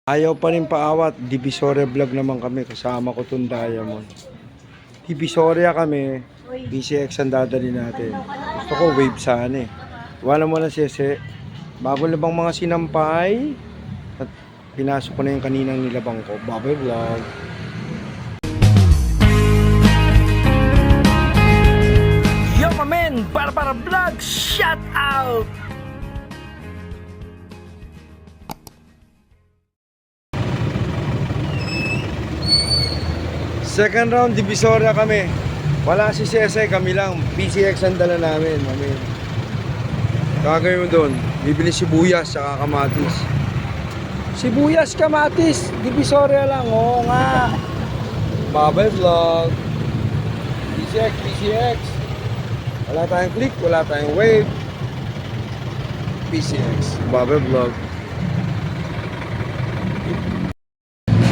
Ayaw pa rin paawat, Divisoria vlog naman kami, kasama ko tong Diamond. Divisoria kami, PCX ang dadali natin. Gusto ko wave sana eh. Wala mo na sese, bago labang mga sinampay, at pinasok ko na yung kaninang nilabang ko. Bye vlog. Yo mamen, para vlog, shout out! Second round, Divisoria kami. Wala si Sese, kami lang. PCX ang dala namin. Kagawin mo doon, bibili sibuyas sa kamatis. Sibuyas, kamatis, Divisoria lang. Oo nga. Babay vlog. PCX. Wala tayong click, wala tayong wave. PCX. Babay vlog.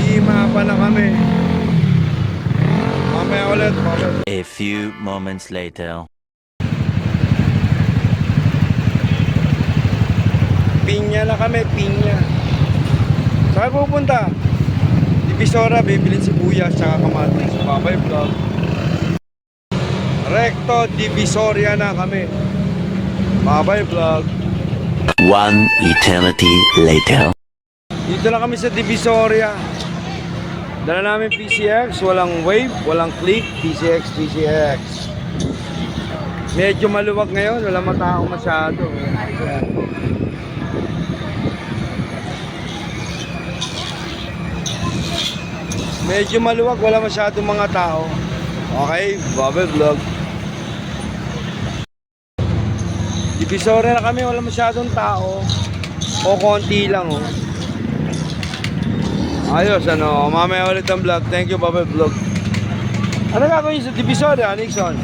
Hima pa na kami. A few moments later. Pinya na kami, pinya. Saan pupunta? Divisoria, bibilin sibuyas tsaka kamatis. Babay vlog. Recto, Divisoria na kami. Babay vlog. One eternity later. Dito na kami sa Divisoria. Dala namin PCX, walang wave, walang click, PCX. Medyo maluwag ngayon, wala matao masyado. Ayan. Medyo maluwag, wala masyadong mga tao. Okay, Bobby Vlog. Divisoria na kami, wala masyadong tao. O konti lang oh. Ayos, mamaya ulit ang vlog. Thank you, Bobby Vlog. Ano gagawin sa Divisoria, Nixon?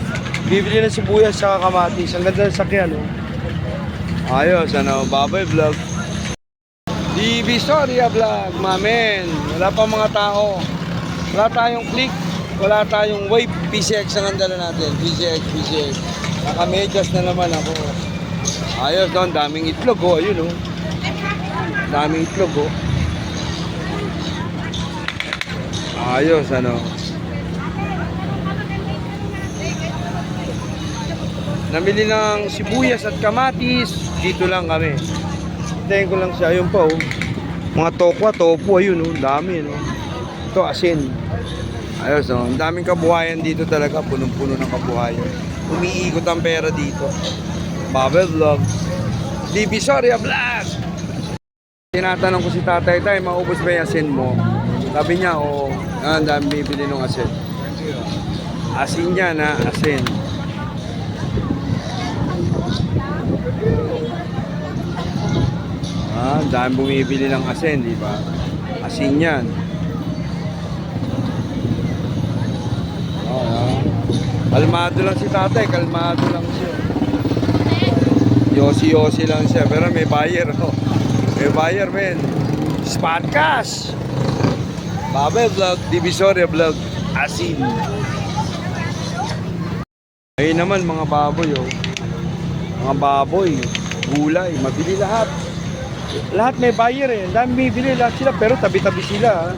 Bibili ng sibuyas sa kamatis. Ang ganda ng sakyan, oh. Ayos, Bobby Vlog. Divisoria Vlog, mamen. Wala pa mga tao. Wala tayong click. Wala tayong wave. PCX ang dala natin. PCX. Nakamedyas na naman ako. Ayos, doon. Daming itlog, oh. Ayun, oh. Daming itlog, oh. Ayos, namili ng sibuyas at kamatis. Dito lang kami. Hintayin ko lang siya. Ayun pa, oh. Mga tofu, ayun, oh. Dami, no. Ito, asin. Ayos, no. Ang daming kabuhayan dito talaga. Punong-puno ng kabuhayan. Umiikot ang pera dito. Bobby Vlog. Divisoria Vlog. Tinatanong ko si tatay, maubos ba yung asin mo? Sabi niya, oo. Ang dami bibili ng asin. Asin niya na, asin. Ang dami bumibili ng asin, di ba? Asin yan. Kalmado lang si tatay, kalmado lang siya. Yosi lang siya, pero may buyer, oh. May buyer, men. Spot cash. Babay Vlog, Divisoria Vlog, asin. Ayun naman mga baboy, oh. Mga baboy, gulay, mabili lahat. Lahat may buyer eh. Ang dami bibili lahat sila, pero tabi-tabi sila.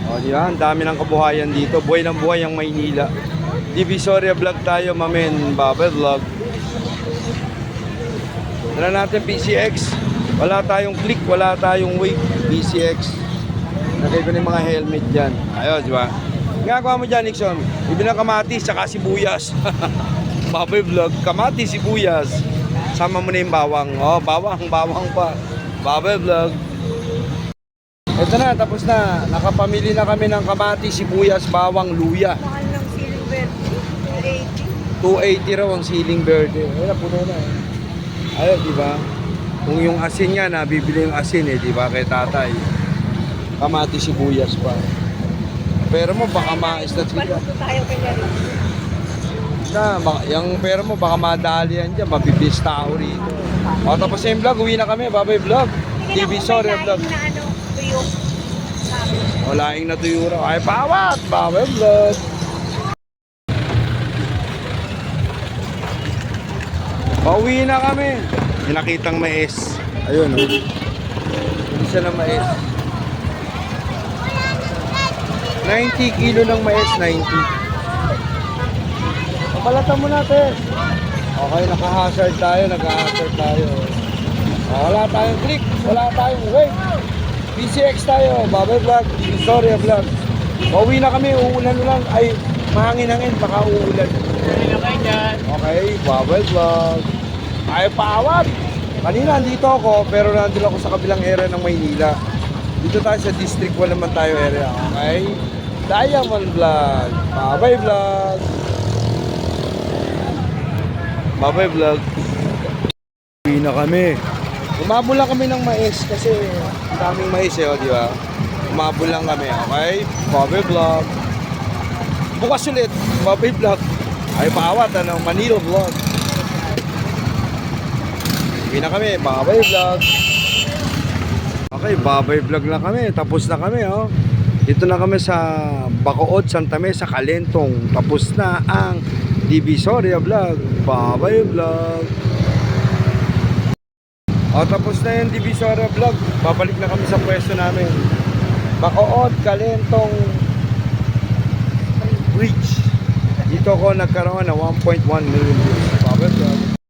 O, di ba? Ang dami ng kabuhayan dito. Buhay ng buhay ang Maynila. Divisoria Vlog tayo, mamen. Babay Vlog. Dala natin PCX. Wala tayong click, wala tayong wave. PCX. Lagay ko na yung mga helmet dyan. Ayos, di ba? Ngagawa mo dyan, Nixon. Bibili ng kamatis, saka sibuyas. Babay Vlog, kamatis, sibuyas. Sama mo na yung bawang. Oh, bawang pa. Babay Vlog. Ito na, tapos na. Nakapamili na kami ng kamatis, sibuyas, bawang, luya. Mahal ng siling verde, 280 raw ang siling verde. Wala, puno na. Ayos, di ba? Kung yung asin nga, nabibili yung asin eh, di ba? Kay tatay. Kamatis, sibuyas pa. Pero mo baka mais na sila. tayo kanya rin. Yung pera mo baka madali yan dyan. Mabibis tao rito. O tapos sa yung vlog, uwi na kami. Babay Vlog. Divisoria Vlog. O laing na tuyo raw. Ay bawat. Babay Vlog. Pauwi na kami. May nakitang mais. Ayun o. Hindi siya na mais. 90 kilo ng mais, 90. Papalatan mo natin. Okay, naka-hazard tayo, naka-hazard tayo. Wala tayong click, wala tayong wave. PCX tayo, Babay Vlog, Sorry Vlog. Pauwi na kami, uulan lang. Ay, mahangin-hangin, baka uulan. Okay, Babay Vlog. Ay, paawat. Kanina andito ako, pero nandito ako sa kabilang area ng Maynila. Dito tayo sa District 1 naman tayo area. Okay? Diamond Vlog. Babay Vlog. Babay Vlog. Uwi na kami. Umabol lang kami ng mais kasi daming mais eh, di ba? Umabol lang kami, okay? Babay Vlog. Bukas ulit, Babay Vlog. Ay, paawat, Manila Vlog. Uwi na kami, Babay Vlog. Okay, Babay Vlog na kami. Tapos na kami, oh. Dito na kami sa Bacood, Santa Mesa, Calentong. Tapos na ang Divisoria Vlog. Babay Vlog. O, tapos na yung Divisoria Vlog. Babalik na kami sa pwesto namin. Bacood, Calentong Bridge. Dito ako nagkaroon ng 1.1 million views. Babay Vlog.